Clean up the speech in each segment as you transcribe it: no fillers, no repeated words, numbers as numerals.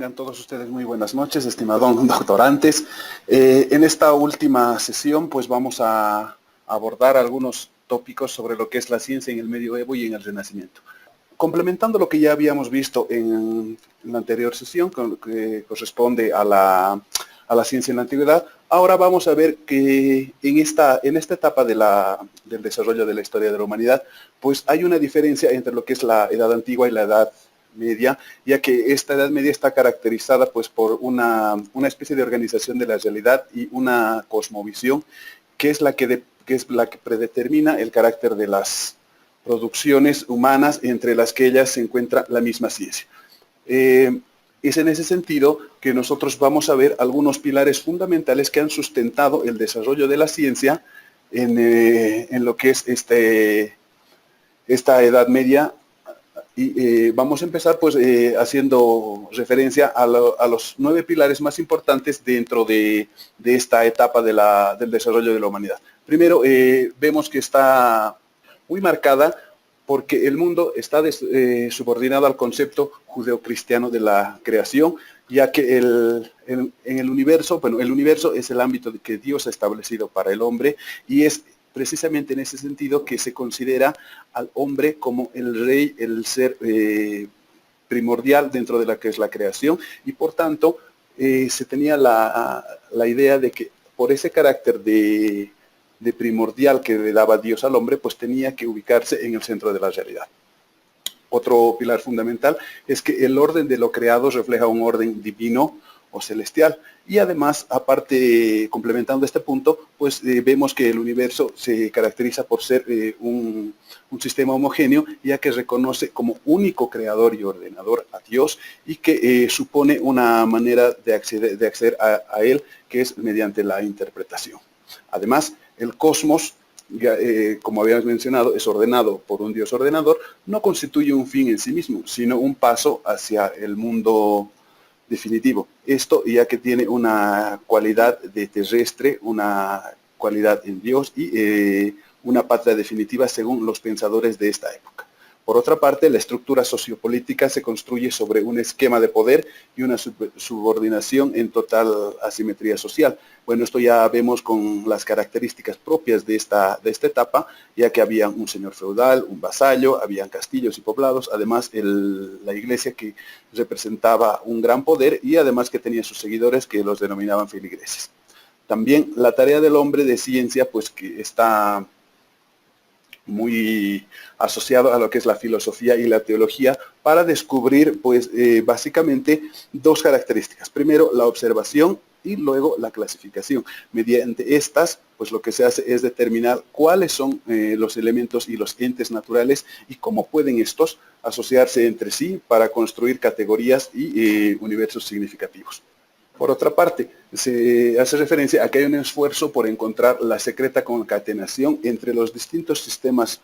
Tengan todos ustedes muy buenas noches, estimados doctorantes. En esta última sesión, pues vamos a abordar algunos tópicos sobre lo que es la ciencia en el medioevo y en el Renacimiento. Complementando lo que ya habíamos visto en la anterior sesión, que corresponde a la ciencia en la antigüedad, ahora vamos a ver que en esta etapa del desarrollo de la historia de la humanidad, pues hay una diferencia entre lo que es la Edad Antigua y la Edad Media, ya que esta Edad Media está caracterizada pues por una especie de organización de la realidad y una cosmovisión que es la que predetermina el carácter de las producciones humanas, entre las que ellas se encuentra la misma ciencia. Es en ese sentido que nosotros vamos a ver algunos pilares fundamentales que han sustentado el desarrollo de la ciencia en lo que es esta Edad Media. Y vamos a empezar pues haciendo referencia a los 9 pilares más importantes dentro de esta etapa del desarrollo de la humanidad. Primero, vemos que está muy marcada porque el mundo está subordinado al concepto judeocristiano de la creación, ya que en el universo, bueno, el universo es el ámbito que Dios ha establecido para el hombre, y es precisamente en ese sentido que se considera al hombre como el rey, el ser primordial dentro de la que es la creación, y por tanto se tenía la idea de que por ese carácter de primordial que le daba Dios al hombre, pues tenía que ubicarse en el centro de la realidad. Otro pilar fundamental es que el orden de lo creado refleja un orden divino o celestial. Y además, aparte, complementando este punto, pues vemos que el universo se caracteriza por ser un sistema homogéneo, ya que reconoce como único creador y ordenador a Dios, y que supone una manera de acceder a él, que es mediante la interpretación. Además, el cosmos, como habíamos mencionado, es ordenado por un Dios ordenador, no constituye un fin en sí mismo, sino un paso hacia el mundo definitivo. Esto ya que tiene una cualidad de terrestre, una cualidad en Dios y una patria definitiva según los pensadores de esta época. Por otra parte, la estructura sociopolítica se construye sobre un esquema de poder y una subordinación en total asimetría social. Bueno, esto ya vemos con las características propias de esta etapa, ya que había un señor feudal, un vasallo, habían castillos y poblados, además la iglesia que representaba un gran poder y además que tenía sus seguidores que los denominaban feligreses. También la tarea del hombre de ciencia, pues que está muy asociado a lo que es la filosofía y la teología, para descubrir pues básicamente 2 características. Primero, la observación y luego la clasificación. Mediante estas, pues lo que se hace es determinar cuáles son los elementos y los entes naturales y cómo pueden estos asociarse entre sí para construir categorías y universos significativos. Por otra parte, se hace referencia a que hay un esfuerzo por encontrar la secreta concatenación entre los distintos sistemas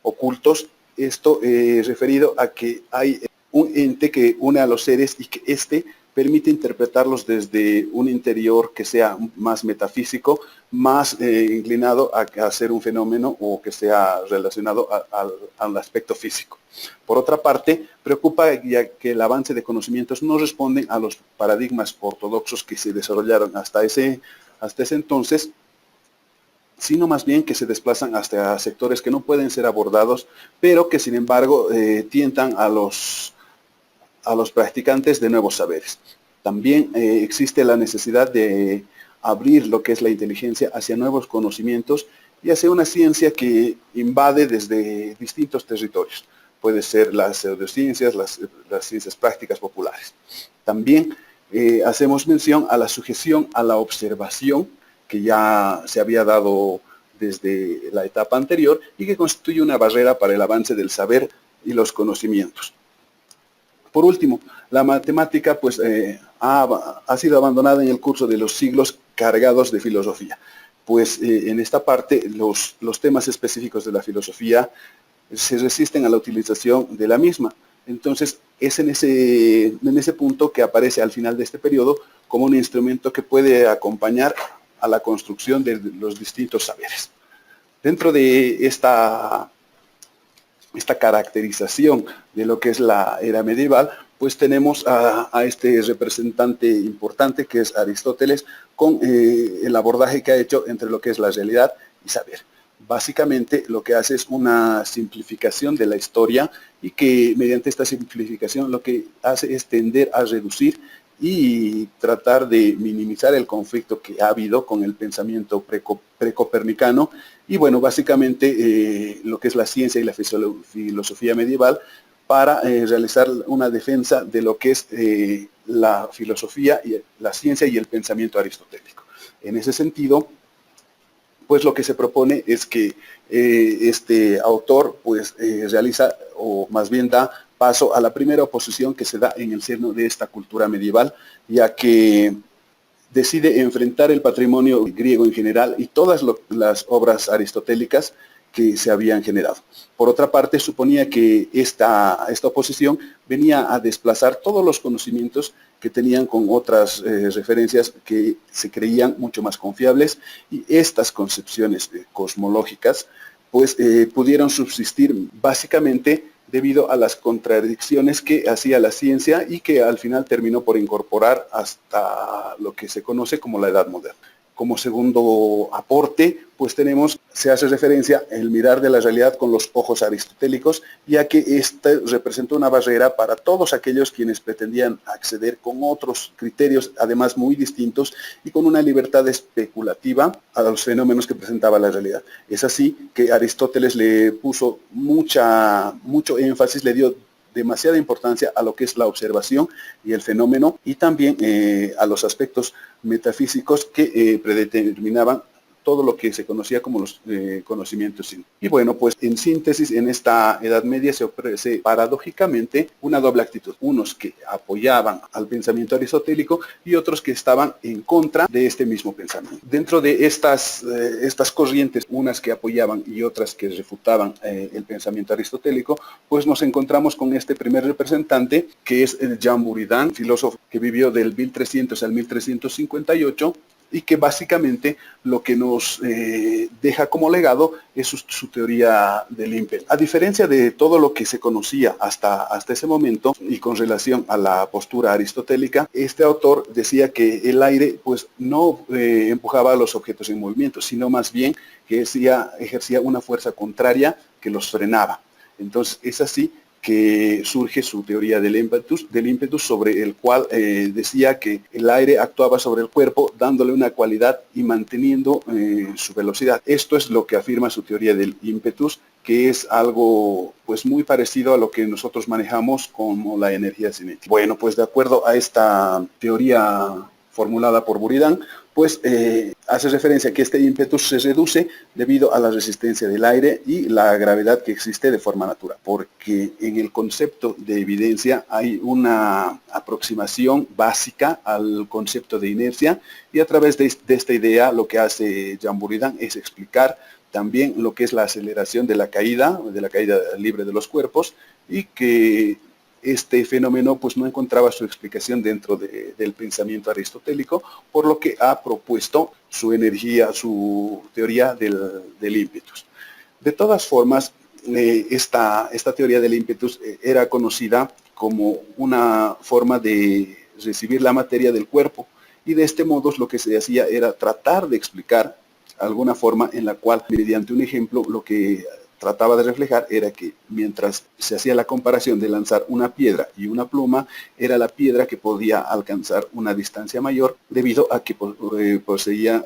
ocultos. Esto referido a que hay un ente que une a los seres y que éste permite interpretarlos desde un interior que sea más metafísico, más inclinado a ser un fenómeno o que sea relacionado al aspecto físico. Por otra parte, preocupa ya que el avance de conocimientos no responden a los paradigmas ortodoxos que se desarrollaron hasta ese entonces, sino más bien que se desplazan hasta sectores que no pueden ser abordados, pero que sin embargo tientan a los practicantes de nuevos saberes. También existe la necesidad de abrir lo que es la inteligencia hacia nuevos conocimientos y hacia una ciencia que invade desde distintos territorios. Puede ser las pseudociencias, las ciencias prácticas populares. También hacemos mención a la sujeción a la observación, que ya se había dado desde la etapa anterior y que constituye una barrera para el avance del saber y los conocimientos. Por último, la matemática pues, ha sido abandonada en el curso de los siglos cargados de filosofía. Pues en esta parte los temas específicos de la filosofía se resisten a la utilización de la misma. Entonces es en ese punto que aparece al final de este periodo como un instrumento que puede acompañar a la construcción de los distintos saberes. Dentro de esta caracterización de lo que es la era medieval, pues tenemos a este representante importante que es Aristóteles con el abordaje que ha hecho entre lo que es la realidad y saber. Básicamente lo que hace es una simplificación de la historia y que mediante esta simplificación lo que hace es tender a reducir y tratar de minimizar el conflicto que ha habido con el pensamiento precopernicano y bueno, básicamente lo que es la ciencia y la filosofía medieval para realizar una defensa de lo que es la filosofía, y la ciencia y el pensamiento aristotélico. En ese sentido, pues lo que se propone es que este autor pues realiza, o más bien da paso a la primera oposición que se da en el seno de esta cultura medieval, ya que decide enfrentar el patrimonio griego en general y todas las obras aristotélicas que se habían generado. Por otra parte, suponía que esta oposición venía a desplazar todos los conocimientos que tenían con otras referencias que se creían mucho más confiables, y estas concepciones cosmológicas pues pudieron subsistir básicamente debido a las contradicciones que hacía la ciencia y que al final terminó por incorporar hasta lo que se conoce como la Edad Moderna. Como segundo aporte, pues se hace referencia al mirar de la realidad con los ojos aristotélicos, ya que este representa una barrera para todos aquellos quienes pretendían acceder con otros criterios, además muy distintos, y con una libertad especulativa a los fenómenos que presentaba la realidad. Es así que Aristóteles le puso mucho énfasis, le dio demasiada importancia a lo que es la observación y el fenómeno, y también a los aspectos metafísicos que predeterminaban todo lo que se conocía como los conocimientos científicos. Y bueno, pues en síntesis, en esta Edad Media se ofrece paradójicamente una doble actitud. Unos que apoyaban al pensamiento aristotélico y otros que estaban en contra de este mismo pensamiento. Dentro de estas corrientes, unas que apoyaban y otras que refutaban el pensamiento aristotélico, pues nos encontramos con este primer representante, que es Jean Buridan, filósofo que vivió del 1300 al 1358, y que básicamente lo que nos deja como legado es su teoría del ímpetu. A diferencia de todo lo que se conocía hasta ese momento y con relación a la postura aristotélica, este autor decía que el aire pues no empujaba a los objetos en movimiento, sino más bien que ejercía una fuerza contraria que los frenaba. Entonces es así que surge su teoría del ímpetu, sobre el cual decía que el aire actuaba sobre el cuerpo dándole una cualidad y manteniendo su velocidad. Esto es lo que afirma su teoría del ímpetus, que es algo pues muy parecido a lo que nosotros manejamos como la energía cinética. Bueno, pues de acuerdo a esta teoría formulada por Buridan, pues hace referencia a que este ímpetu se reduce debido a la resistencia del aire y la gravedad que existe de forma natural, porque en el concepto de evidencia hay una aproximación básica al concepto de inercia, y a través de esta idea lo que hace Jean Buridan es explicar también lo que es la aceleración de la caída libre de los cuerpos, y que este fenómeno pues no encontraba su explicación dentro del pensamiento aristotélico, por lo que ha propuesto su teoría del ímpetus. De todas formas, esta teoría del ímpetus era conocida como una forma de recibir la materia del cuerpo, y de este modo lo que se hacía era tratar de explicar alguna forma en la cual, mediante un ejemplo, lo que trataba de reflejar era que mientras se hacía la comparación de lanzar una piedra y una pluma, era la piedra que podía alcanzar una distancia mayor debido a que poseía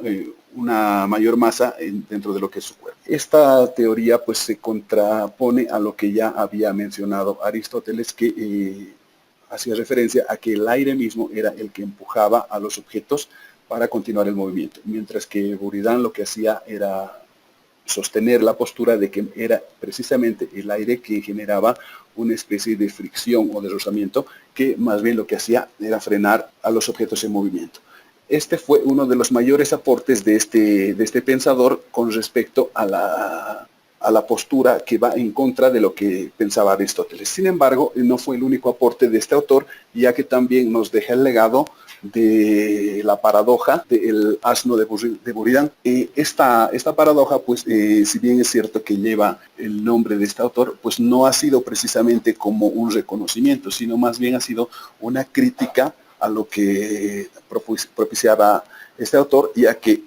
una mayor masa dentro de lo que es su cuerpo. Esta teoría pues se contrapone a lo que ya había mencionado Aristóteles, que hacía referencia a que el aire mismo era el que empujaba a los objetos para continuar el movimiento, mientras que Buridan lo que hacía era sostener la postura de que era precisamente el aire que generaba una especie de fricción o de rozamiento, que más bien lo que hacía era frenar a los objetos en movimiento. Este fue uno de los mayores aportes de este pensador con respecto a la postura que va en contra de lo que pensaba Aristóteles. Sin embargo, no fue el único aporte de este autor, ya que también nos deja el legado de la paradoja del asno de Buridan. Esta paradoja, pues, si bien es cierto que lleva el nombre de este autor, pues no ha sido precisamente como un reconocimiento, sino más bien ha sido una crítica a lo que propiciaba este autor, ya que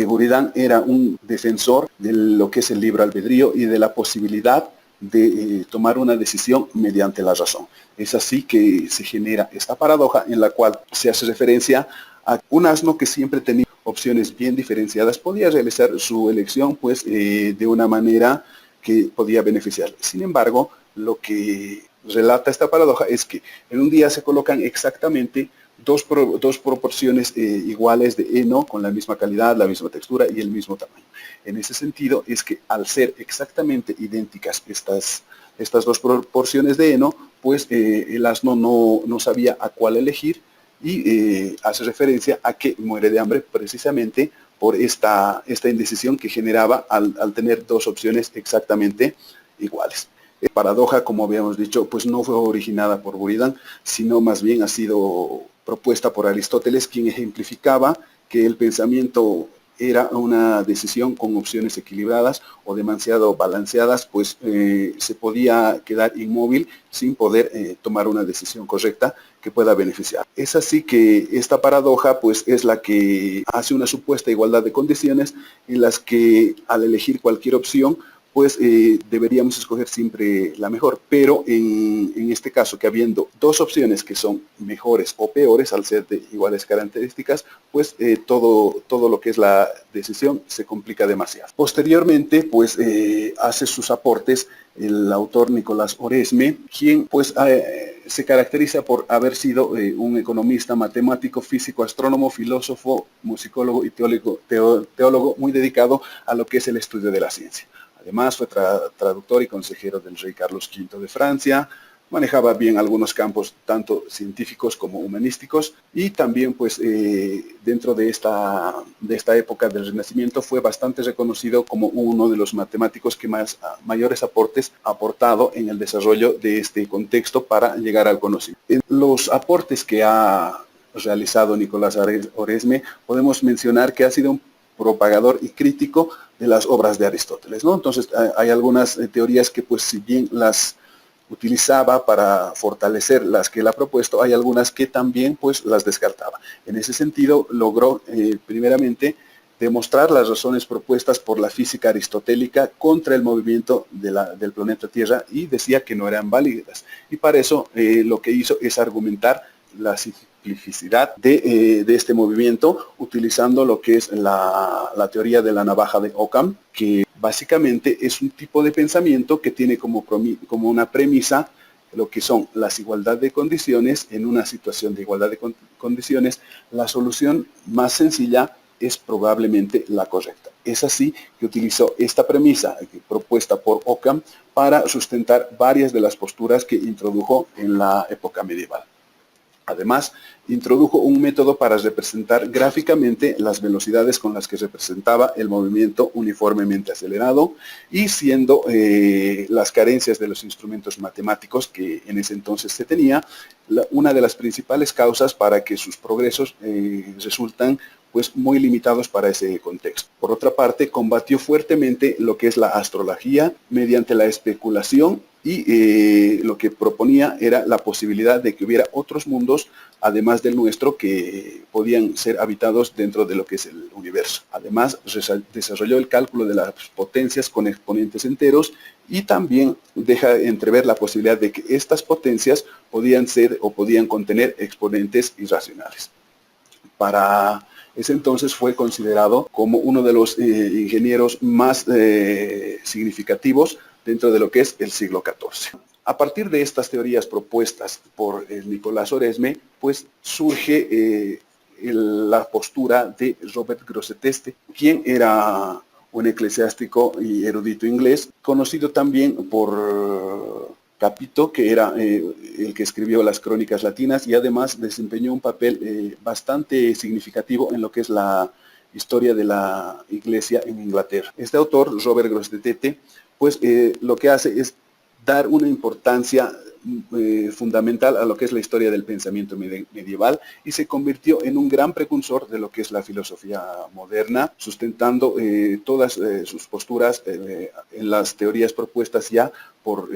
Buridan era un defensor de lo que es el libre albedrío y de la posibilidad de tomar una decisión mediante la razón. Es así que se genera esta paradoja en la cual se hace referencia a un asno que siempre tenía opciones bien diferenciadas, podía realizar su elección pues de una manera que podía beneficiarle. Sin embargo, lo que relata esta paradoja es que en un día se colocan exactamente dos proporciones iguales de heno con la misma calidad, la misma textura y el mismo tamaño. En ese sentido es que al ser exactamente idénticas estas dos proporciones de heno, pues el asno no sabía a cuál elegir y hace referencia a que muere de hambre precisamente por esta indecisión que generaba al tener dos opciones exactamente iguales. La paradoja, como habíamos dicho, pues no fue originada por Buridan, sino más bien ha sido propuesta por Aristóteles, quien ejemplificaba que el pensamiento era una decisión con opciones equilibradas o demasiado balanceadas, pues se podía quedar inmóvil sin poder tomar una decisión correcta que pueda beneficiar. Es así que esta paradoja pues es la que hace una supuesta igualdad de condiciones en las que al elegir cualquier opción pues deberíamos escoger siempre la mejor, pero en este caso que habiendo dos opciones que son mejores o peores al ser de iguales características, pues todo lo que es la decisión se complica demasiado. Posteriormente, pues hace sus aportes el autor Nicolás Oresme, quien pues se caracteriza por haber sido un economista, matemático, físico, astrónomo, filósofo, musicólogo y teólogo muy dedicado a lo que es el estudio de la ciencia. Además fue traductor y consejero del rey Carlos V de Francia, manejaba bien algunos campos tanto científicos como humanísticos y también pues dentro de esta época del Renacimiento fue bastante reconocido como uno de los matemáticos que mayores aportes ha aportado en el desarrollo de este contexto para llegar al conocimiento. En los aportes que ha realizado Nicolás Oresme podemos mencionar que ha sido un propagador y crítico de las obras de Aristóteles, ¿no? Entonces hay algunas teorías que pues si bien las utilizaba para fortalecer las que él ha propuesto, hay algunas que también pues las descartaba. En ese sentido logró primeramente demostrar las razones propuestas por la física aristotélica contra el movimiento del planeta Tierra y decía que no eran válidas. Y para eso lo que hizo es argumentar la simplicidad de este movimiento utilizando lo que es la teoría de la navaja de Occam, que básicamente es un tipo de pensamiento que tiene como una premisa lo que son las igualdad de condiciones. En una situación de igualdad de condiciones, la solución más sencilla es probablemente la correcta. Es así que utilizó esta premisa propuesta por Occam para sustentar varias de las posturas que introdujo en la época medieval. Además, introdujo un método para representar gráficamente las velocidades con las que representaba el movimiento uniformemente acelerado y siendo las carencias de los instrumentos matemáticos que en ese entonces se tenía, una de las principales causas para que sus progresos resultan pues muy limitados para ese contexto. Por otra parte, combatió fuertemente lo que es la astrología mediante la especulación y lo que proponía era la posibilidad de que hubiera otros mundos, además del nuestro, que podían ser habitados dentro de lo que es el universo. Además, desarrolló el cálculo de las potencias con exponentes enteros y también deja entrever la posibilidad de que estas potencias podían ser o podían contener exponentes irracionales. Para ese entonces fue considerado como uno de los ingenieros más significativos dentro de lo que es el siglo XIV. A partir de estas teorías propuestas por Nicolás Oresme, pues surge la postura de Robert Grosseteste, quien era un eclesiástico y erudito inglés, conocido también por Capito, que era el que escribió las crónicas latinas y además desempeñó un papel bastante significativo en lo que es la historia de la iglesia en Inglaterra. Este autor, Robert Grosseteste, pues lo que hace es dar una importancia fundamental a lo que es la historia del pensamiento medieval y se convirtió en un gran precursor de lo que es la filosofía moderna, sustentando todas sus posturas en las teorías propuestas ya por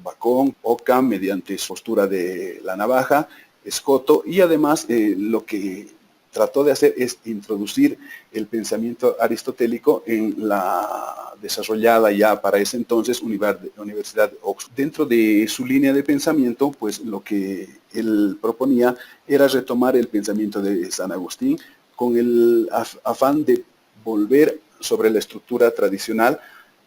Bacon, Occam, mediante su postura de la navaja, Escoto, y además lo que trató de hacer es introducir el pensamiento aristotélico en la desarrollada ya para ese entonces Universidad de Oxford. Dentro de su línea de pensamiento, pues lo que él proponía era retomar el pensamiento de San Agustín con el afán de volver sobre la estructura tradicional,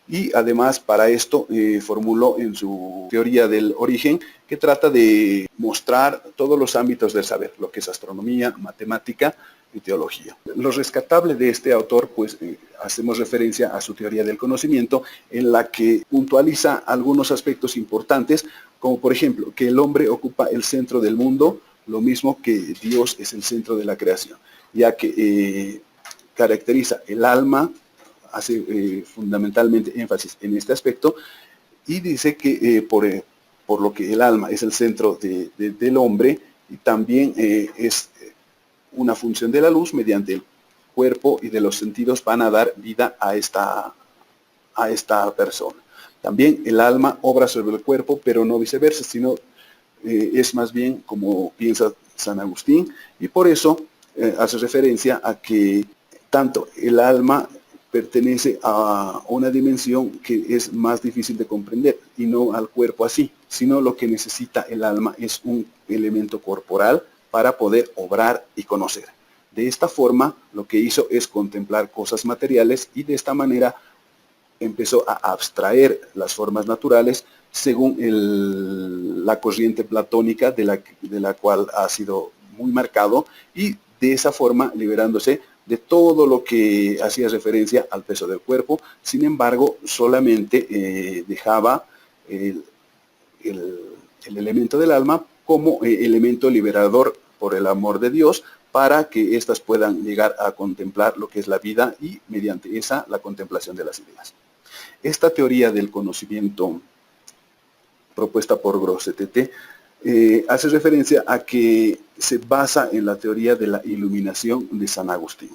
y además para esto formuló en su teoría del origen, que trata de mostrar todos los ámbitos del saber, lo que es astronomía, matemática y teología. Lo rescatable de este autor, pues hacemos referencia a su teoría del conocimiento, en la que puntualiza algunos aspectos importantes, como por ejemplo, que el hombre ocupa el centro del mundo, lo mismo que Dios es el centro de la creación, ya que caracteriza el alma, hace fundamentalmente énfasis en este aspecto, y dice que por lo que el alma es el centro del hombre, y también es una función de la luz, mediante el cuerpo y de los sentidos van a dar vida a esta persona. También el alma obra sobre el cuerpo, pero no viceversa, sino es más bien como piensa San Agustín, y por eso hace referencia a que tanto el alma pertenece a una dimensión que es más difícil de comprender, y no al cuerpo así, sino lo que necesita el alma es un elemento corporal para poder obrar y conocer. De esta forma, lo que hizo es contemplar cosas materiales, y de esta manera empezó a abstraer las formas naturales según la corriente platónica de la cual ha sido muy marcado, y de esa forma liberándose de todo lo que hacía referencia al peso del cuerpo. Sin embargo, solamente dejaba el elemento del alma como elemento liberador por el amor de Dios, para que éstas puedan llegar a contemplar lo que es la vida, y mediante esa la contemplación de las ideas. Esta teoría del conocimiento propuesta por Grosseteste hace referencia a que se basa en la teoría de la iluminación de San Agustín.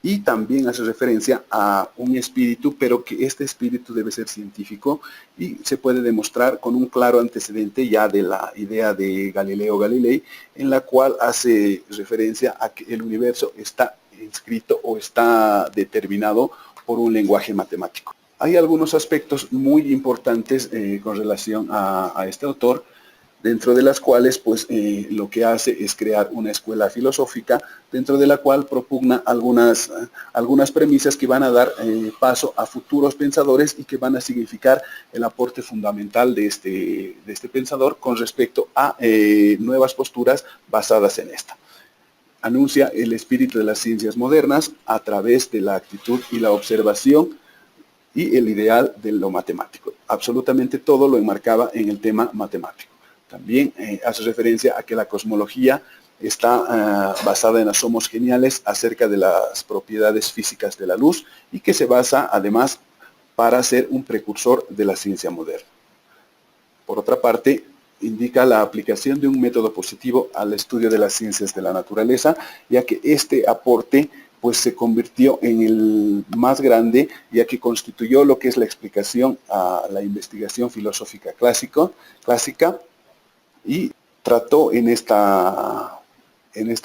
Y también hace referencia a un espíritu, pero que este espíritu debe ser científico, y se puede demostrar con un claro antecedente ya de la idea de Galileo Galilei, en la cual hace referencia a que el universo está inscrito o está determinado por un lenguaje matemático. Hay algunos aspectos muy importantes con relación a este autor, dentro de las cuales pues lo que hace es crear una escuela filosófica, dentro de la cual propugna algunas premisas que van a dar paso a futuros pensadores, y que van a significar el aporte fundamental de este pensador con respecto a nuevas posturas basadas en esta. Anuncia el espíritu de las ciencias modernas a través de la actitud y la observación, y el ideal de lo matemático. Absolutamente todo lo enmarcaba en el tema matemático. También hace referencia a que la cosmología está basada en asomos geniales acerca de las propiedades físicas de la luz, y que se basa además para ser un precursor de la ciencia moderna. Por otra parte, indica la aplicación de un método positivo al estudio de las ciencias de la naturaleza, ya que este aporte pues se convirtió en el más grande, ya que constituyó lo que es la explicación a la investigación filosófica clásica, y trató en esta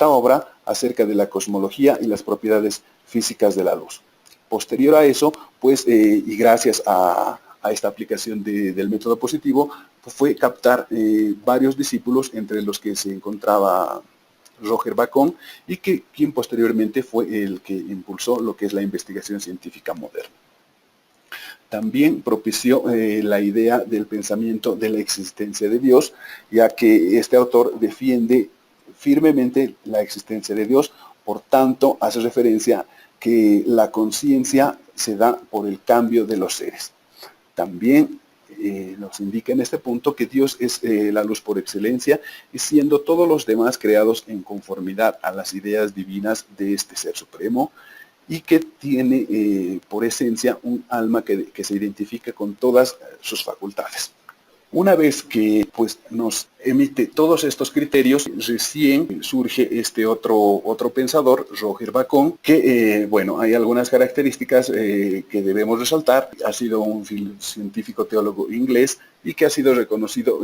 obra acerca de la cosmología y las propiedades físicas de la luz. Posterior a eso, pues, y gracias a esta aplicación del método positivo, pues, fue captar varios discípulos, entre los que se encontraba Roger Bacon, y quien posteriormente fue el que impulsó lo que es la investigación científica moderna. También propició la idea del pensamiento de la existencia de Dios, ya que este autor defiende firmemente la existencia de Dios. Por tanto, hace referencia que la conciencia se da por el cambio de los seres. También nos indica en este punto que Dios es la luz por excelencia, y siendo todos los demás creados en conformidad a las ideas divinas de este Ser Supremo, y que tiene por esencia un alma que se identifica con todas sus facultades. Una vez que pues, nos emite todos estos criterios, recién surge este otro pensador, Roger Bacon, que, bueno, hay algunas características que debemos resaltar. Ha sido un científico teólogo inglés y que ha sido reconocido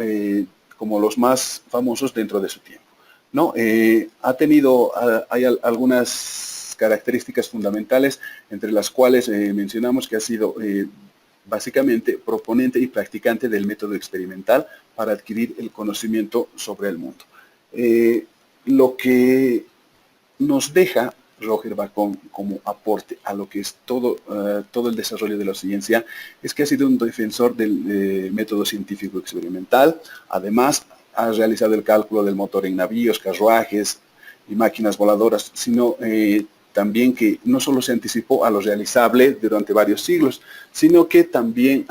como los más famosos dentro de su tiempo, ¿no? Hay algunas características fundamentales, entre las cuales mencionamos que ha sido básicamente proponente y practicante del método experimental para adquirir el conocimiento sobre el mundo. Lo que nos deja Roger Bacon como aporte a lo que es todo el desarrollo de la ciencia es que ha sido un defensor del método científico experimental. Además, ha realizado el cálculo del motor en navíos, carruajes y máquinas voladoras, sino también que no solo se anticipó a lo realizable durante varios siglos, sino que también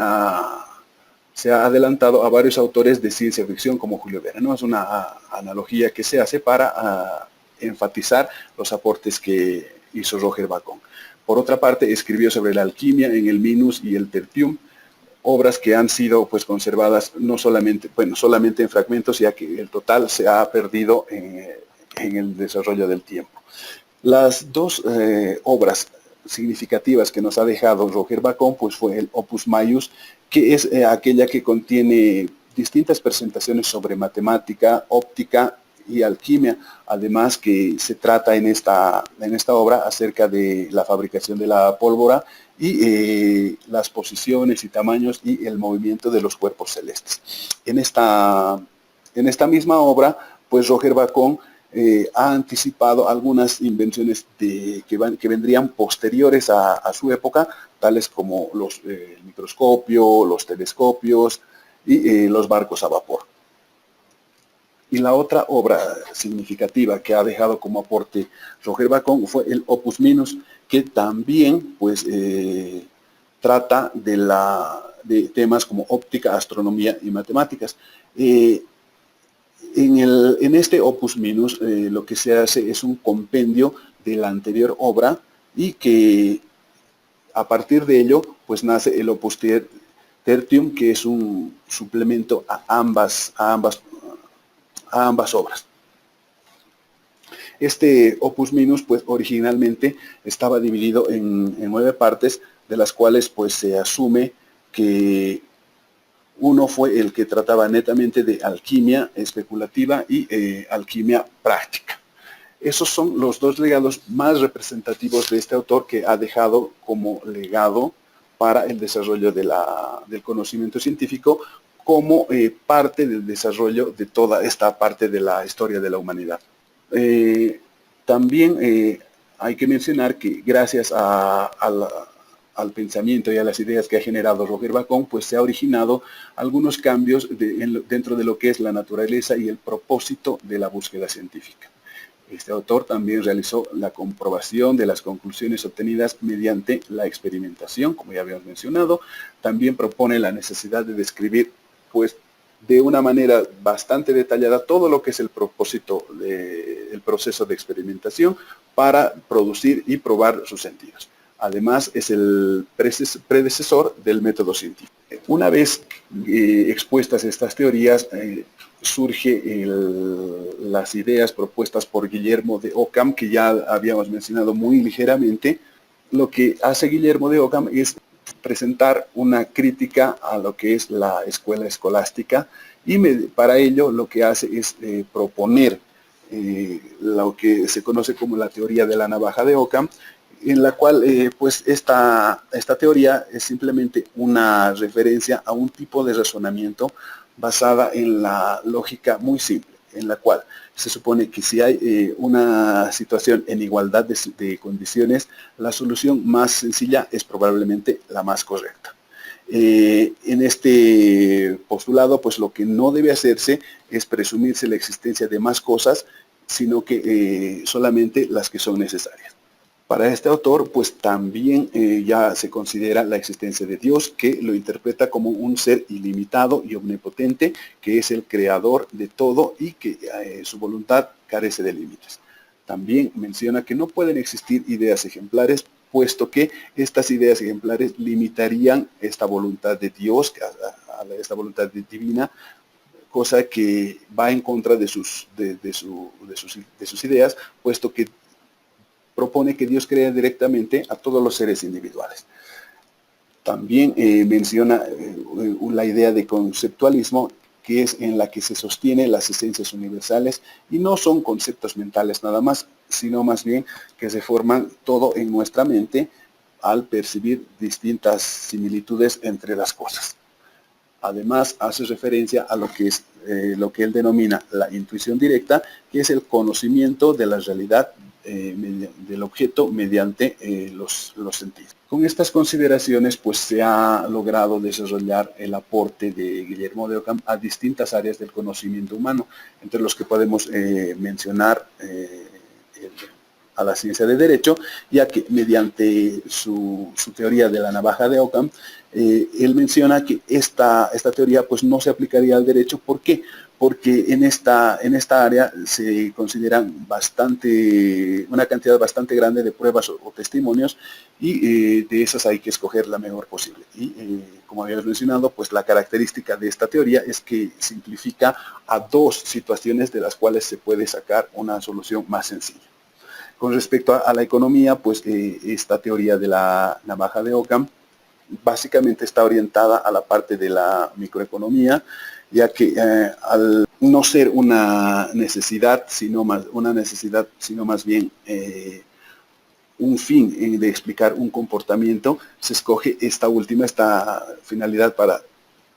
se ha adelantado a varios autores de ciencia ficción como Julio Verne, ¿no? Es una analogía que se hace para enfatizar los aportes que hizo Roger Bacon. Por otra parte, escribió sobre la alquimia en el Minus y el Tertium, obras que han sido pues conservadas no solamente, bueno, solamente en fragmentos, ya que el total se ha perdido en el desarrollo del tiempo. Las dos obras significativas que nos ha dejado Roger Bacon pues fue el Opus Maius, que es aquella que contiene distintas presentaciones sobre matemática, óptica y alquimia, además que se trata en esta obra acerca de la fabricación de la pólvora y las posiciones y tamaños y el movimiento de los cuerpos celestes. En esta misma obra, pues Roger Bacon ha anticipado algunas invenciones que vendrían posteriores a su época, tales como el microscopio, los telescopios y los barcos a vapor. Y la otra obra significativa que ha dejado como aporte Roger Bacon fue el Opus Minus, que también pues, trata de temas como óptica, astronomía y matemáticas. En este Opus Minus lo que se hace es un compendio de la anterior obra y que a partir de ello pues nace el Opus Tertium, que es un suplemento a ambas obras. Este Opus Minus pues originalmente estaba dividido en 9 partes, de las cuales pues se asume que uno fue el que trataba netamente de alquimia especulativa y alquimia práctica. Esos son los dos legados más representativos de este autor, que ha dejado como legado para el desarrollo del conocimiento científico, como parte del desarrollo de toda esta parte de la historia de la humanidad. También hay que mencionar que gracias al pensamiento y a las ideas que ha generado Roger Bacon, pues se ha originado algunos cambios dentro de lo que es la naturaleza y el propósito de la búsqueda científica. Este autor también realizó la comprobación de las conclusiones obtenidas mediante la experimentación, como ya habíamos mencionado. También propone la necesidad de describir, pues, de una manera bastante detallada todo lo que es el propósito del proceso de experimentación para producir y probar sus sentidos. Además, es el predecesor del método científico. Una vez expuestas estas teorías, surgen las ideas propuestas por Guillermo de Ockham, que ya habíamos mencionado muy ligeramente. Lo que hace Guillermo de Ockham es presentar una crítica a lo que es la escuela escolástica, y para ello lo que hace es proponer lo que se conoce como la teoría de la navaja de Ockham, en la cual pues esta teoría es simplemente una referencia a un tipo de razonamiento basada en la lógica muy simple, en la cual se supone que si hay una situación en igualdad de condiciones, la solución más sencilla es probablemente la más correcta. En este postulado, pues lo que no debe hacerse es presumirse la existencia de más cosas, sino que solamente las que son necesarias. Para este autor, pues también ya se considera la existencia de Dios, que lo interpreta como un ser ilimitado y omnipotente, que es el creador de todo y que su voluntad carece de límites. También menciona que no pueden existir ideas ejemplares, puesto que estas ideas ejemplares limitarían esta voluntad de Dios esta voluntad divina, cosa que va en contra de sus ideas, puesto que propone que Dios crea directamente a todos los seres individuales. También menciona la idea de conceptualismo, que es en la que se sostienen las esencias universales y no son conceptos mentales nada más, sino más bien que se forman todo en nuestra mente al percibir distintas similitudes entre las cosas. Además, hace referencia a lo que es lo que él denomina la intuición directa, que es el conocimiento de la realidad del objeto mediante los sentidos. Con estas consideraciones, pues se ha logrado desarrollar el aporte de Guillermo de Ockham a distintas áreas del conocimiento humano, entre los que podemos mencionar a la ciencia de derecho, ya que mediante su teoría de la navaja de Ockham, él menciona que esta teoría pues no se aplicaría al derecho. ¿Por qué? Porque en esta área se consideran una cantidad bastante grande de pruebas o testimonios, y de esas hay que escoger la mejor posible. Y como habíamos mencionado, pues la característica de esta teoría es que simplifica a dos situaciones de las cuales se puede sacar una solución más sencilla. Con respecto a la economía, pues esta teoría de la navaja de Ockham básicamente está orientada a la parte de la microeconomía, ya que al no ser una necesidad, sino más bien un fin de explicar un comportamiento, se escoge esta finalidad para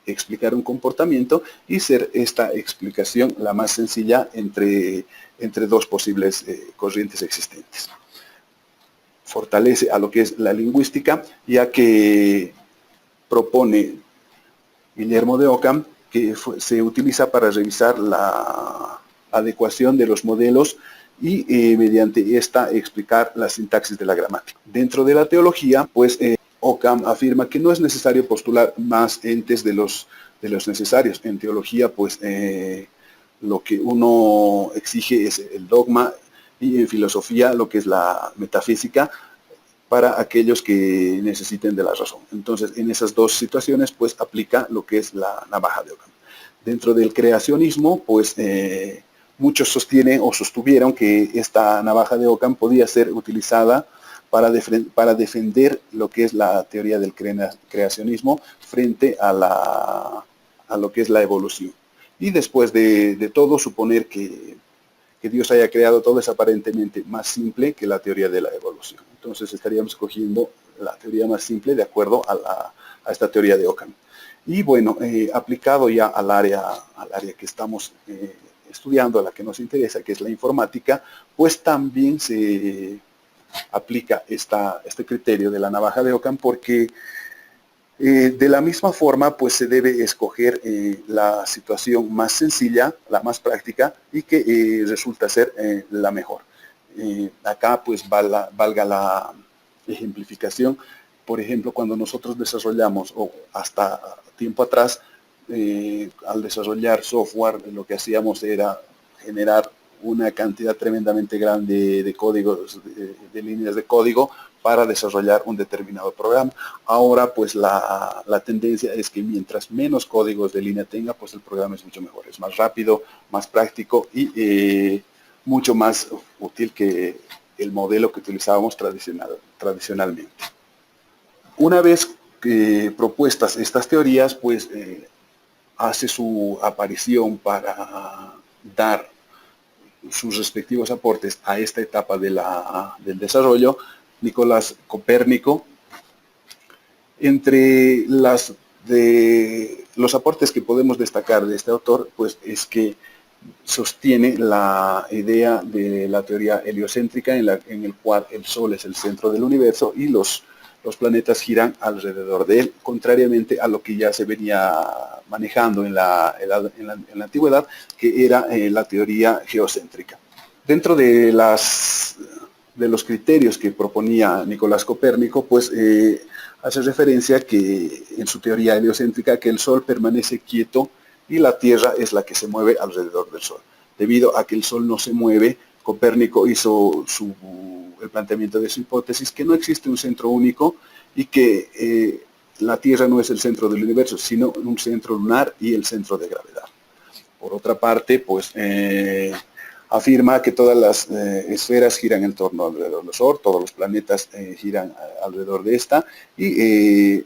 explicar un comportamiento y ser esta explicación la más sencilla entre dos posibles corrientes existentes. Fortalece a lo que es la lingüística, ya que propone Guillermo de Ockham que se utiliza para revisar la adecuación de los modelos y mediante esta explicar la sintaxis de la gramática. Dentro de la teología, pues Ockham afirma que no es necesario postular más entes de los necesarios. En teología, pues lo que uno exige es el dogma, y en filosofía lo que es la metafísica, para aquellos que necesiten de la razón. Entonces, en esas dos situaciones, pues aplica lo que es la navaja de Ockham. Dentro del creacionismo, pues muchos sostienen o sostuvieron que esta navaja de Ockham podía ser utilizada para defender lo que es la teoría del creacionismo frente a lo que es la evolución. Y después de todo, suponer que Dios haya creado todo es aparentemente más simple que la teoría de la evolución. Entonces estaríamos escogiendo la teoría más simple de acuerdo a esta teoría de Ockham. Y bueno, aplicado ya al área que estamos estudiando, a la que nos interesa, que es la informática, pues también se aplica este criterio de la navaja de Ockham, porque de la misma forma, pues se debe escoger la situación más sencilla, la más práctica, y que resulta ser la mejor. Acá pues valga la ejemplificación. Por ejemplo, cuando nosotros desarrollamos, o hasta tiempo atrás, al desarrollar software, lo que hacíamos era generar una cantidad tremendamente grande de códigos, de líneas de código, para desarrollar un determinado programa. Ahora pues la tendencia es que mientras menos códigos de línea tenga, pues el programa es mucho mejor, es más rápido, más práctico y mucho más útil que el modelo que utilizábamos tradicionalmente. Una vez propuestas estas teorías, pues hace su aparición para dar sus respectivos aportes a esta etapa del desarrollo, Nicolás Copérnico. Entre los aportes que podemos destacar de este autor, pues es que sostiene la idea de la teoría heliocéntrica, en el cual el Sol es el centro del universo y los planetas giran alrededor de él, contrariamente a lo que ya se venía manejando en la antigüedad, que era la teoría geocéntrica. Dentro de los criterios que proponía Nicolás Copérnico, pues hace referencia que en su teoría heliocéntrica, que el Sol permanece quieto y la Tierra es la que se mueve alrededor del Sol. Debido a que el Sol no se mueve, Copérnico hizo el planteamiento de su hipótesis, que no existe un centro único y que la Tierra no es el centro del universo, sino un centro lunar y el centro de gravedad. Por otra parte, pues afirma que todas las esferas giran en torno alrededor del Sol, todos los planetas giran alrededor de esta y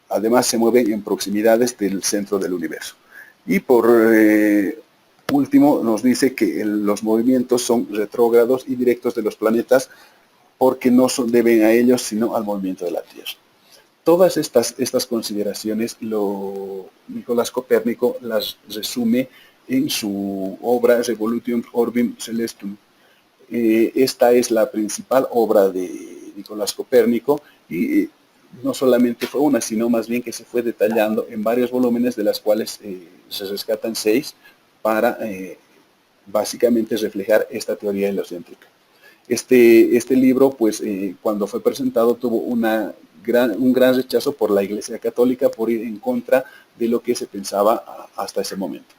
además se mueven en proximidades del centro del universo. Y por último nos dice que los movimientos son retrógrados y directos de los planetas porque no deben a ellos sino al movimiento de la Tierra. Todas estas consideraciones Nicolás Copérnico las resume en su obra Revolutio Orbis Celestum. Esta es la principal obra de Nicolás Copérnico y no solamente fue una, sino más bien que se fue detallando en varios volúmenes, de las cuales se rescatan 6 para básicamente reflejar esta teoría heliocéntrica. Este libro, pues, cuando fue presentado tuvo un gran rechazo por la Iglesia Católica por ir en contra de lo que se pensaba hasta ese momento.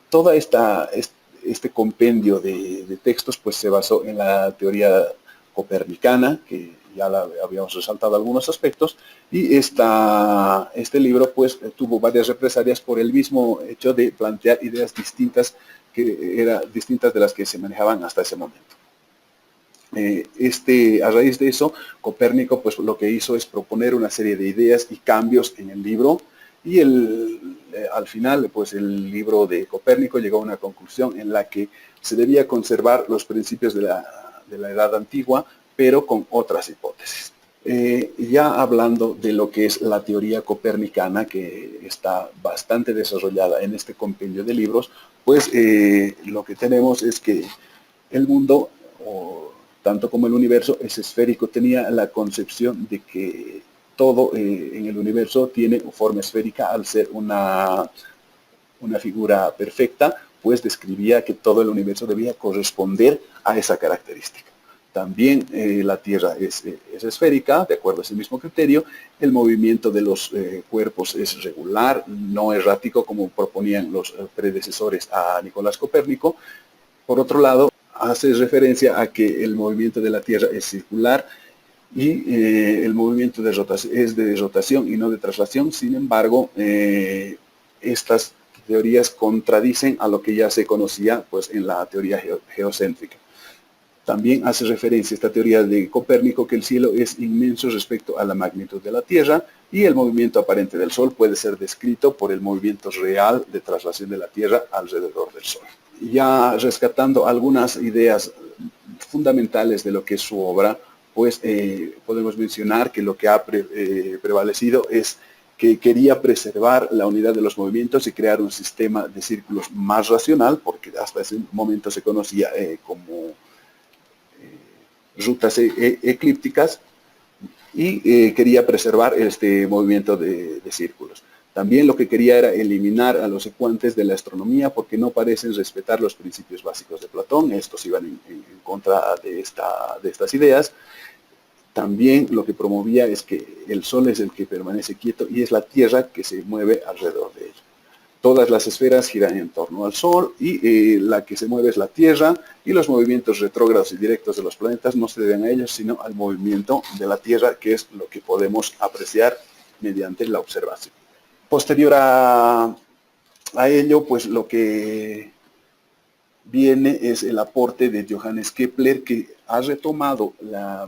Toda este compendio de textos pues se basó en la teoría copernicana, que ya habíamos resaltado algunos aspectos, y este libro pues tuvo varias represalias por el mismo hecho de plantear ideas distintas, que eran distintas de las que se manejaban hasta ese momento. A raíz de eso, Copérnico pues lo que hizo es proponer una serie de ideas y cambios en el libro, y al final pues el libro de Copérnico llegó a una conclusión en la que se debía conservar los principios de la Edad Antigua, pero con otras hipótesis. Ya hablando de lo que es la teoría copernicana, que está bastante desarrollada en este compendio de libros, pues lo que tenemos es que el mundo, tanto como el universo, es esférico. Tenía la concepción de que todo en el universo tiene forma esférica al ser una figura perfecta, pues describía que todo el universo debía corresponder a esa característica. También la Tierra es esférica, de acuerdo a ese mismo criterio. El movimiento de los cuerpos es regular, no errático como proponían los predecesores a Nicolás Copérnico. Por otro lado, hace referencia a que el movimiento de la Tierra es circular y el movimiento es de rotación y no de traslación. Sin embargo, estas teorías contradicen a lo que ya se conocía pues, en la teoría geocéntrica. También hace referencia a esta teoría de Copérnico que el cielo es inmenso respecto a la magnitud de la Tierra y el movimiento aparente del Sol puede ser descrito por el movimiento real de traslación de la Tierra alrededor del Sol. Ya rescatando algunas ideas fundamentales de lo que es su obra, pues podemos mencionar que lo que ha prevalecido es que quería preservar la unidad de los movimientos y crear un sistema de círculos más racional, porque hasta ese momento se conocía como rutas eclípticas, y quería preservar este movimiento de círculos. También lo que quería era eliminar a los secuantes de la astronomía porque no parecen respetar los principios básicos de Platón. Estos iban en contra de estas ideas. También lo que promovía es que el Sol es el que permanece quieto y es la Tierra que se mueve alrededor de él. Todas las esferas giran en torno al Sol y la que se mueve es la Tierra, y los movimientos retrógrados y directos de los planetas no se deben a ellos, sino al movimiento de la Tierra, que es lo que podemos apreciar mediante la observación. Posterior a ello, pues lo que viene es el aporte de Johannes Kepler, que ha retomado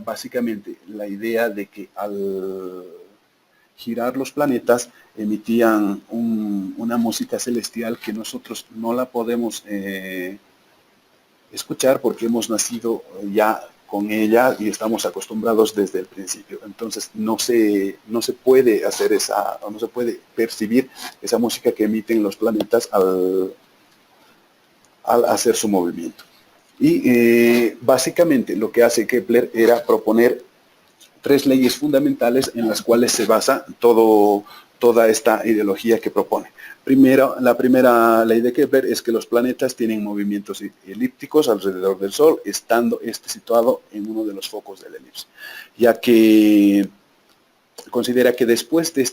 básicamente la idea de que al girar los planetas emitían una música celestial que nosotros no la podemos escuchar porque hemos nacido ya con ella y estamos acostumbrados desde el principio. Entonces no se puede hacer no se puede percibir esa música que emiten los planetas al hacer su movimiento. Y básicamente lo que hace Kepler era proponer 3 leyes fundamentales en las cuales se basa toda esta ideología que propone. Primero, la primera ley de Kepler es que los planetas tienen movimientos elípticos alrededor del Sol, estando situado en uno de los focos de la elipse, ya que considera que después de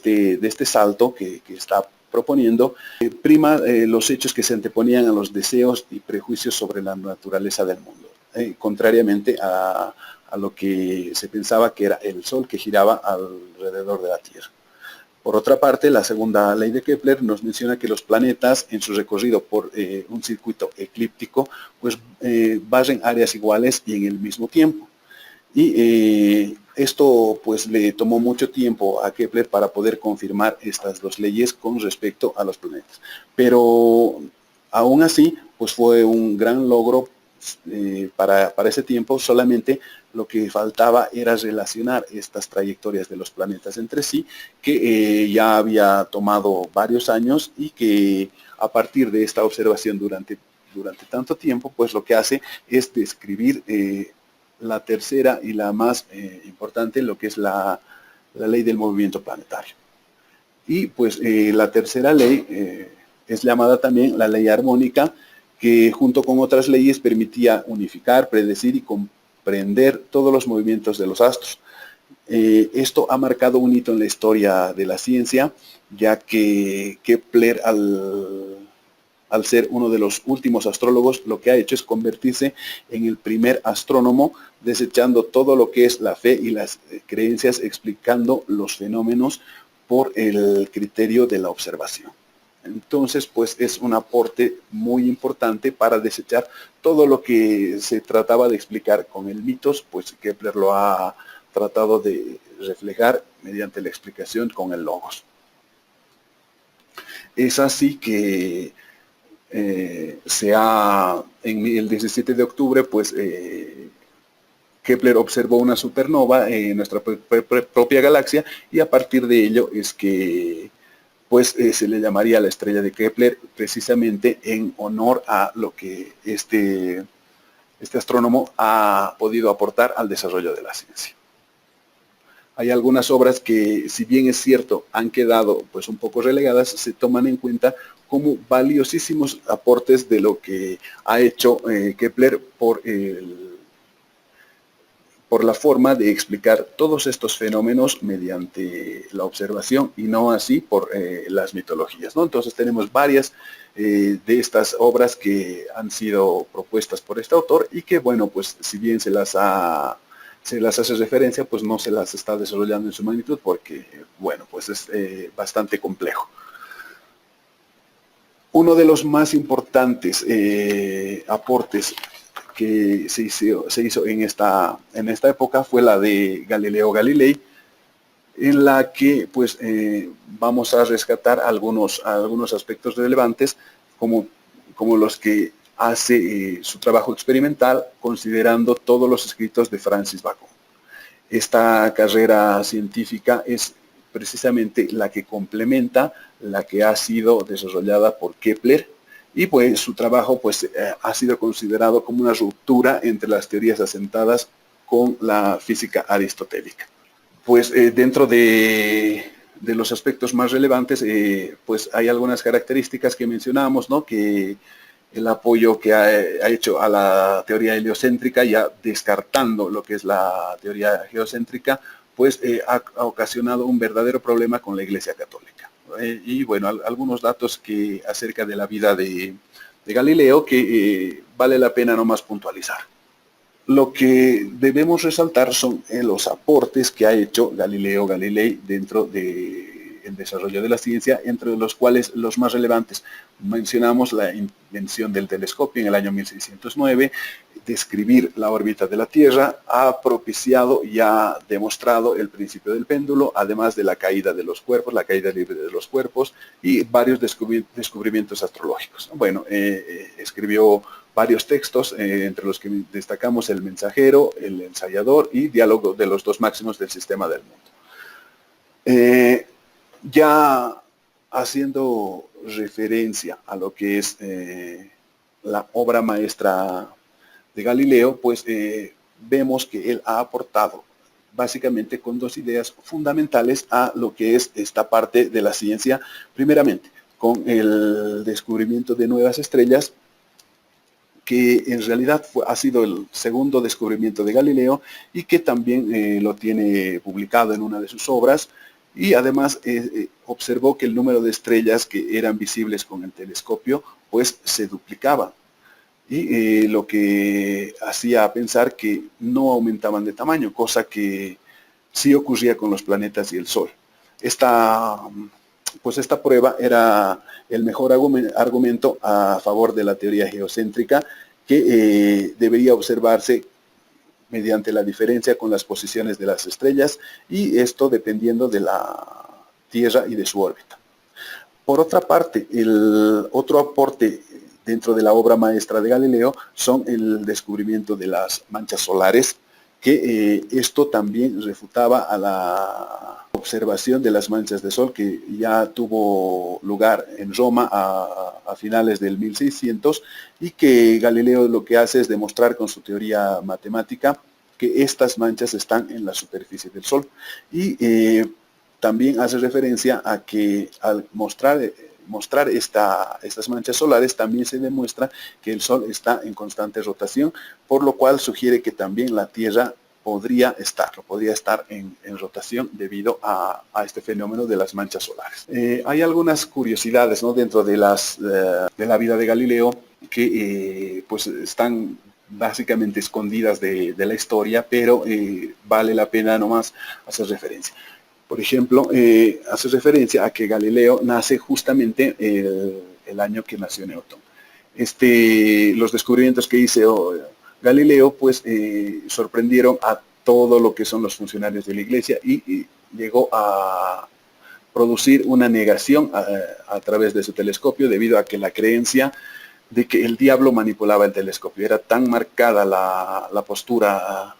este salto que está proponiendo, prima los hechos que se anteponían a los deseos y prejuicios sobre la naturaleza del mundo, contrariamente a a lo que se pensaba que era el Sol que giraba alrededor de la Tierra. Por otra parte, la segunda ley de Kepler nos menciona que los planetas en su recorrido por un circuito eclíptico pues barren áreas iguales y en el mismo tiempo. Y esto pues le tomó mucho tiempo a Kepler para poder confirmar estas dos leyes con respecto a los planetas. Pero aún así pues fue un gran logro para ese tiempo. Solamente lo que faltaba era relacionar estas trayectorias de los planetas entre sí, que ya había tomado varios años y que a partir de esta observación durante tanto tiempo, pues lo que hace es describir la tercera y la más importante, lo que es la ley del movimiento planetario. Y pues la tercera ley es llamada también la ley armónica, que junto con otras leyes permitía unificar, predecir y comprender todos los movimientos de los astros. Esto ha marcado un hito en la historia de la ciencia, ya que Kepler, al ser uno de los últimos astrólogos, lo que ha hecho es convertirse en el primer astrónomo, desechando todo lo que es la fe y las creencias, explicando los fenómenos por el criterio de la observación. Entonces, pues es un aporte muy importante para desechar todo lo que se trataba de explicar con el mitos, pues Kepler lo ha tratado de reflejar mediante la explicación con el logos. Es así que en el 17 de octubre, pues Kepler observó una supernova en nuestra propia galaxia, y a partir de ello es que pues se le llamaría la estrella de Kepler, precisamente en honor a lo que este astrónomo ha podido aportar al desarrollo de la ciencia. Hay algunas obras que, si bien es cierto, han quedado pues un poco relegadas, se toman en cuenta como valiosísimos aportes de lo que ha hecho Kepler por la forma de explicar todos estos fenómenos mediante la observación y no así por las mitologías, ¿no? Entonces tenemos varias de estas obras que han sido propuestas por este autor y que, bueno, pues si bien se las hace referencia, pues no se las está desarrollando en su magnitud porque, bueno, pues es bastante complejo. Uno de los más importantes aportes que se hizo en esta época fue la de Galileo Galilei, en la que pues vamos a rescatar algunos aspectos relevantes como los que hace su trabajo experimental considerando todos los escritos de Francis Bacon. Esta carrera científica es precisamente la que complementa la que ha sido desarrollada por Kepler, y pues su trabajo pues ha sido considerado como una ruptura entre las teorías asentadas con la física aristotélica. Pues dentro de los aspectos más relevantes, pues hay algunas características que mencionamos, ¿no? Que el apoyo que ha hecho a la teoría heliocéntrica, ya descartando lo que es la teoría geocéntrica, pues ha ocasionado un verdadero problema con la Iglesia Católica. Y bueno, algunos datos acerca de la vida de Galileo que vale la pena nomás puntualizar. Lo que debemos resaltar son los aportes que ha hecho Galileo Galilei dentro del desarrollo de la ciencia, entre los cuales los más relevantes mencionamos la invención del telescopio en el año 1609, describir la órbita de la Tierra, ha propiciado y ha demostrado el principio del péndulo, además de la caída de los cuerpos, la caída libre de los cuerpos y varios descubrimientos astrológicos. Bueno, escribió varios textos, entre los que destacamos El Mensajero, El Ensayador y Diálogo de los dos máximos del sistema del mundo. Ya haciendo referencia a lo que es la obra maestra de Galileo, pues vemos que él ha aportado básicamente con dos ideas fundamentales a lo que es esta parte de la ciencia. Primeramente, con el descubrimiento de nuevas estrellas, que en realidad ha sido el segundo descubrimiento de Galileo y que también lo tiene publicado en una de sus obras, y además observó que el número de estrellas que eran visibles con el telescopio pues se duplicaba. y lo que hacía pensar que no aumentaban de tamaño, cosa que sí ocurría con los planetas y el Sol. Pues esta prueba era el mejor argumento a favor de la teoría geocéntrica, que debería observarse mediante la diferencia con las posiciones de las estrellas, y esto dependiendo de la Tierra y de su órbita. Por otra parte, el otro aporte dentro de la obra maestra de Galileo son el descubrimiento de las manchas solares, que esto también refutaba a la observación de las manchas de sol que ya tuvo lugar en Roma a finales del 1600, y que Galileo lo que hace es demostrar con su teoría matemática que estas manchas están en la superficie del Sol. Y también hace referencia a que al mostrar estas manchas solares también se demuestra que el Sol está en constante rotación, por lo cual sugiere que también la Tierra podría estar en rotación debido a este fenómeno de las manchas solares. Hay algunas curiosidades, ¿no?, dentro de la vida de Galileo que pues están básicamente escondidas de la historia, pero vale la pena nomás hacer referencia. Por ejemplo, hace referencia a que Galileo nace justamente el año que nació Newton. Los descubrimientos que hizo Galileo pues sorprendieron a todo lo que son los funcionarios de la iglesia, y llegó a producir una negación a través de su telescopio, debido a que la creencia de que el diablo manipulaba el telescopio era tan marcada la postura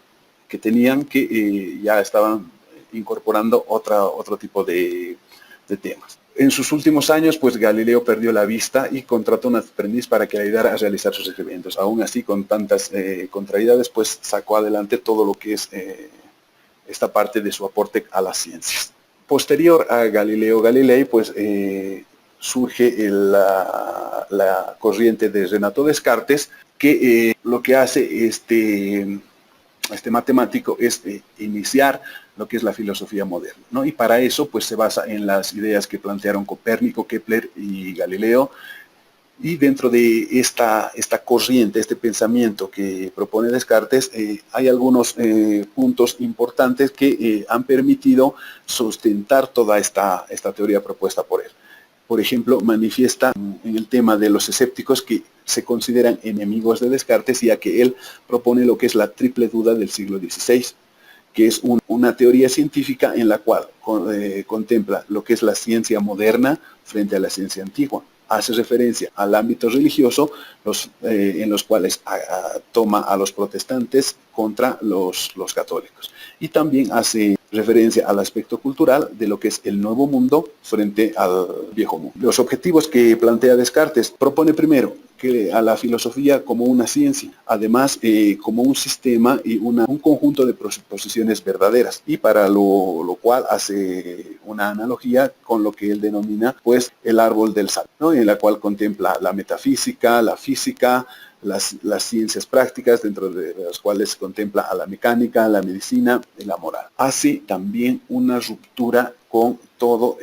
que tenían, que ya estaban incorporando otro tipo de temas. En sus últimos años, pues Galileo perdió la vista y contrató un aprendiz para que le ayudara a realizar sus experimentos. Aún así, con tantas contrariedades, pues sacó adelante todo lo que es esta parte de su aporte a las ciencias. Posterior a Galileo Galilei, pues surge la corriente de Renato Descartes, que lo que hace este matemático es iniciar lo que es la filosofía moderna, ¿no? Y para eso pues se basa en las ideas que plantearon Copérnico, Kepler y Galileo. Y dentro de esta corriente, este pensamiento que propone Descartes, hay algunos puntos importantes que han permitido sustentar toda esta teoría propuesta por él. Por ejemplo, manifiesta en el tema de los escépticos, que se consideran enemigos de Descartes, ya que él propone lo que es la triple duda del siglo XVI, que es una teoría científica en la cual contempla lo que es la ciencia moderna frente a la ciencia antigua. Hace referencia al ámbito religioso, en los cuales toma a los protestantes contra los católicos. Y también hace referencia al aspecto cultural de lo que es el nuevo mundo frente al viejo mundo. Los objetivos que plantea Descartes: propone primero que a la filosofía como una ciencia, además como un sistema y un conjunto de proposiciones verdaderas, y para lo cual hace una analogía con lo que él denomina pues el árbol del saber, ¿no?, en la cual contempla la metafísica, la física, las ciencias prácticas, dentro de las cuales contempla a la mecánica, la medicina y la moral. Hace también una ruptura con todas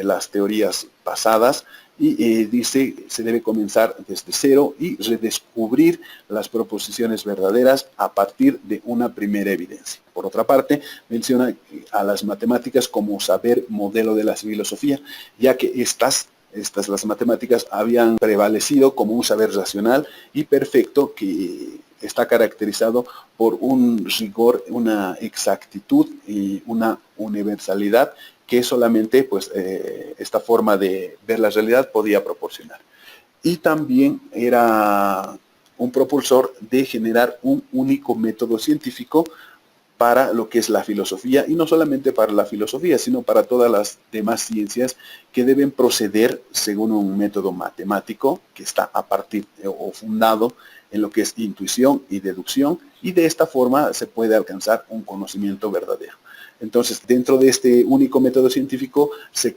las teorías pasadas, y dice se debe comenzar desde cero y redescubrir las proposiciones verdaderas a partir de una primera evidencia. Por otra parte, menciona a las matemáticas como saber modelo de la filosofía, ya que las matemáticas habían prevalecido como un saber racional y perfecto, que está caracterizado por un rigor, una exactitud y una universalidad que solamente pues, esta forma de ver la realidad podía proporcionar. Y también era un propulsor de generar un único método científico para lo que es la filosofía, y no solamente para la filosofía, sino para todas las demás ciencias, que deben proceder según un método matemático que está a partir o fundado en lo que es intuición y deducción, y de esta forma se puede alcanzar un conocimiento verdadero. Entonces, dentro de este único método científico se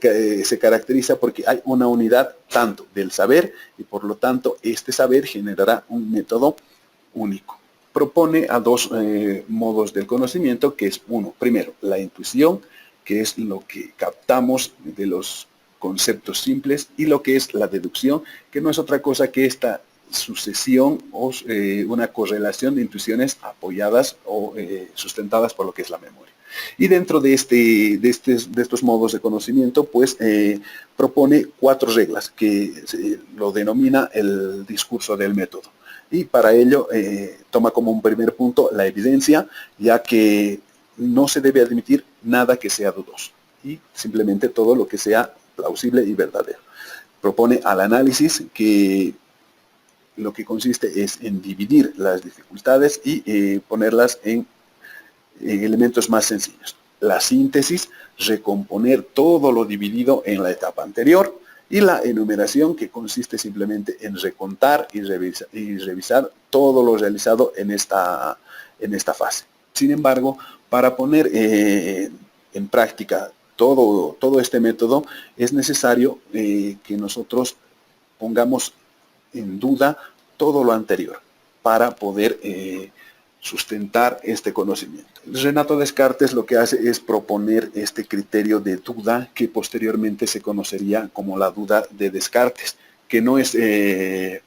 caracteriza porque hay una unidad tanto del saber, y por lo tanto este saber generará un método único. Propone a dos modos del conocimiento, que es primero, la intuición, que es lo que captamos de los conceptos simples, y lo que es la deducción, que no es otra cosa que esta sucesión o una correlación de intuiciones apoyadas o sustentadas por lo que es la memoria. Y dentro de estos modos de conocimiento, pues propone 4 reglas que lo denomina el discurso del método. Y para ello toma como un primer punto la evidencia, ya que no se debe admitir nada que sea dudoso y simplemente todo lo que sea plausible y verdadero. Propone al análisis, que lo que consiste es en dividir las dificultades y ponerlas en elementos más sencillos. La síntesis, recomponer todo lo dividido en la etapa anterior, y la enumeración, que consiste simplemente en recontar y revisar todo lo realizado en esta fase. Sin embargo, para poner en práctica todo este método, es necesario que nosotros pongamos en duda todo lo anterior para poder sustentar este conocimiento. Renato Descartes lo que hace es proponer este criterio de duda, que posteriormente se conocería como la duda de Descartes, que no es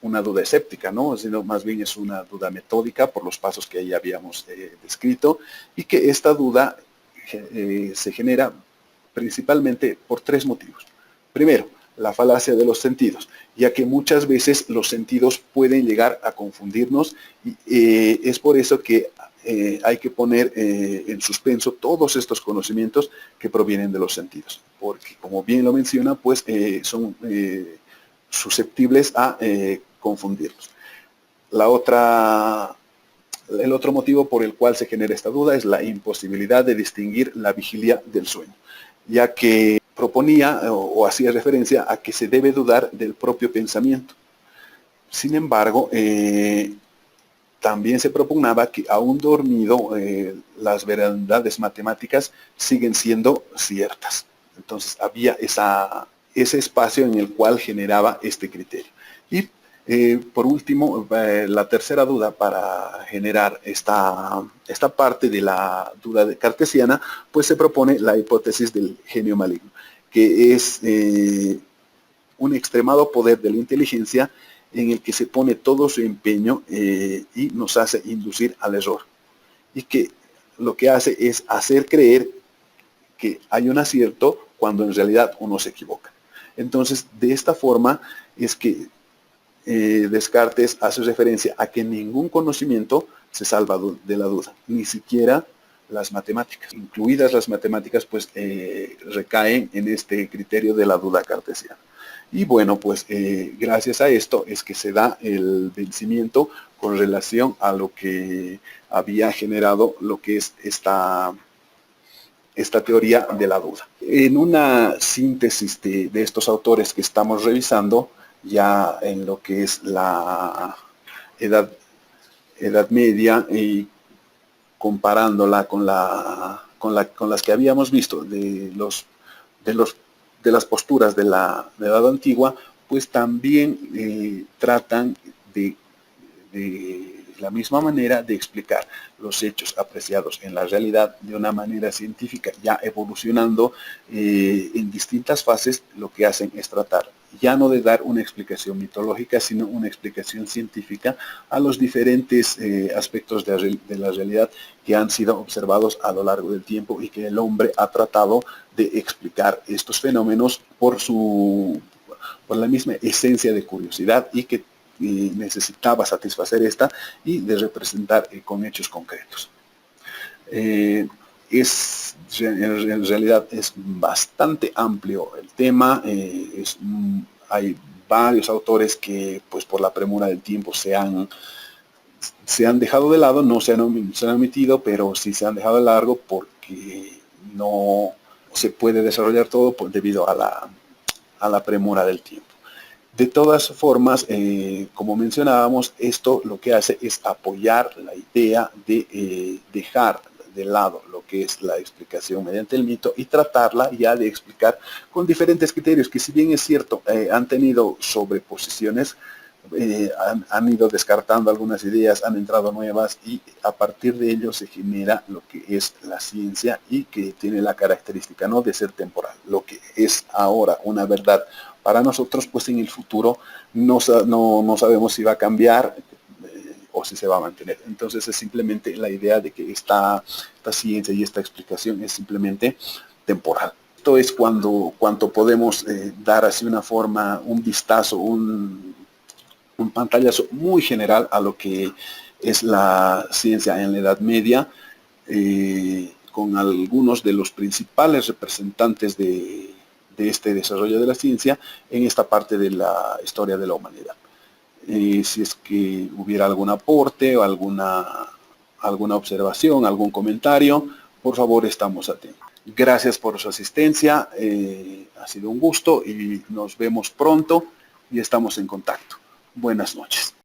una duda escéptica, ¿no?, sino más bien es una duda metódica por los pasos que ya habíamos descrito, y que esta duda se genera principalmente por 3 motivos. Primero, la falacia de los sentidos, ya que muchas veces los sentidos pueden llegar a confundirnos, y es por eso que hay que poner en suspenso todos estos conocimientos que provienen de los sentidos, porque como bien lo menciona, pues son susceptibles a confundirlos. El otro motivo por el cual se genera esta duda es la imposibilidad de distinguir la vigilia del sueño, ya que proponía o hacía referencia a que se debe dudar del propio pensamiento. Sin embargo, también se propugnaba que aún dormido las verdades matemáticas siguen siendo ciertas. Entonces había ese espacio en el cual generaba este criterio. Y por último, la tercera duda para generar esta parte de la duda cartesiana, pues se propone la hipótesis del genio maligno, que es un extremado poder de la inteligencia en el que se pone todo su empeño y nos hace inducir al error. Y que lo que hace es hacer creer que hay un acierto cuando en realidad uno se equivoca. Entonces, de esta forma es que Descartes hace referencia a que ningún conocimiento se salva de la duda, ni siquiera las matemáticas. Incluidas las matemáticas, pues recaen en este criterio de la duda cartesiana. Y bueno, pues gracias a esto es que se da el vencimiento con relación a lo que había generado lo que es esta teoría de la duda. En una síntesis de estos autores que estamos revisando, ya en lo que es la Edad Media, y comparándola con las que habíamos visto de las posturas de la Edad Antigua, pues también tratan de la misma manera de explicar los hechos apreciados en la realidad de una manera científica, ya evolucionando en distintas fases. Lo que hacen es tratar ya no de dar una explicación mitológica, sino una explicación científica a los diferentes aspectos de la realidad que han sido observados a lo largo del tiempo, y que el hombre ha tratado de explicar estos fenómenos por la misma esencia de curiosidad, y que necesitaba satisfacer esta y de representar con hechos concretos. En realidad es bastante amplio el tema. Hay varios autores que, pues por la premura del tiempo, se han dejado de lado, no se han omitido, pero sí se han dejado de largo, porque no se puede desarrollar todo debido a la premura del tiempo. De todas formas, como mencionábamos, esto lo que hace es apoyar la idea de dejar de lado lo que es la explicación mediante el mito, y tratarla ya de explicar con diferentes criterios que, si bien es cierto, han tenido sobreposiciones, han ido descartando algunas ideas, han entrado nuevas, y a partir de ello se genera lo que es la ciencia, y que tiene la característica no de ser temporal. Lo que es ahora una verdad para nosotros, pues en el futuro no sabemos si va a cambiar o si se va a mantener. Entonces es simplemente la idea de que esta ciencia y esta explicación es simplemente temporal. Esto es cuando podemos dar así una forma, un vistazo, un pantallazo muy general a lo que es la ciencia en la Edad Media, con algunos de los principales representantes de este desarrollo de la ciencia en esta parte de la historia de la humanidad. Si es que hubiera algún aporte o alguna observación, algún comentario, por favor estamos atentos. Gracias por su asistencia, ha sido un gusto y nos vemos pronto y estamos en contacto. Buenas noches.